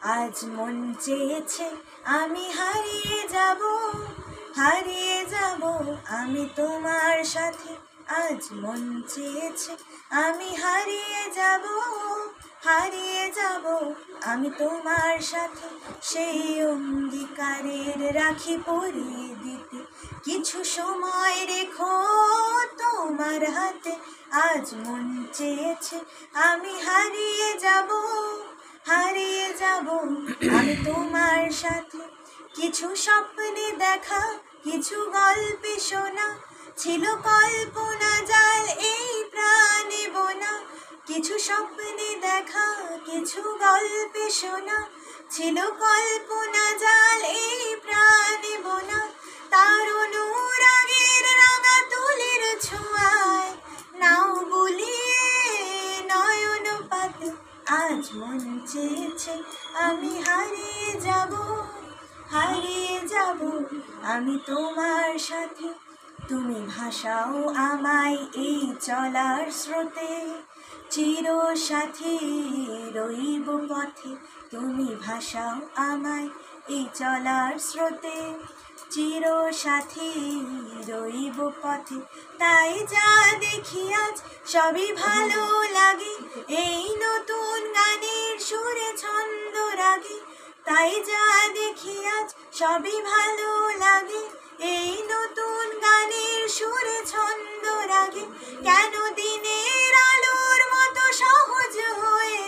আজ মন চেয়েছে আমি হারিয়ে যাব, হারিয়ে যাব আমি তোমার সাথে। আজ মন চেয়েছে আমি হারিয়ে যাব, হারিয়ে যাব আমি তোমার সাথে। সেই অঙ্গীকারের রাখি পরিয়ে দিতে কিছু সময় রেখো তোমার হাতে। আজ মন চেয়েছে আমি হারিয়ে যাব, হারিয়ে যাব আমি তোমার সাথে। কিছু স্বপ্নে দেখা, কিছু গল্পে শোনা, ছিল কল্পনা জাল এই প্রাণে বোনা। কিছু স্বপ্নে দেখা, কিছু গল্পে শোনা, ছিল কল্পনা জাল এই প্রাণে বোনা। তার অনুরাগের রাঙা তুলির ছোঁয়ায় নাও বুলিয়ে নয়ন পাতে। আজ মন চেয়েছে আমি হারিয়ে যাব, হারিয়ে যাব আমি তোমার সাথে। তুমি ভাসাও আমায় এই চলার স্রোতে, চির সাথী রইব পথে। তুমি ভাসাও আমায় এই চলার স্রোতে, চির সাথী রইব পথে। তাই যা দেখি আজ সবই ভালো লাগে, এই নতুন গানের সুরে ছন্দ রাগে। তাই যা দেখি আজ সবই ভালো লাগে, এই নতুন গানের সুরে ছন্দ রাগে। কেন দিনের আলোর মতো সহজ হয়ে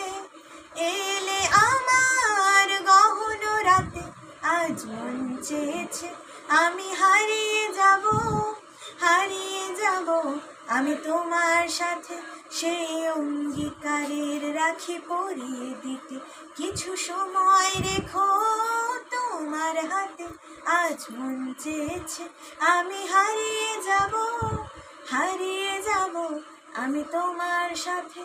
এলে আমার গহন রাতে। আজ মন চেয়েছে আমি হারিয়ে যাব, হারিয়ে যাব আমি তোমার সাথে। সেই অঙ্গীকারের রাখি পরিয়ে দিতে কিছু সময় রেখো তোমার হাতে। আজ মন চেয়েছে আমি হারিয়ে যাব, হারিয়ে যাব আমি তোমার সাথে।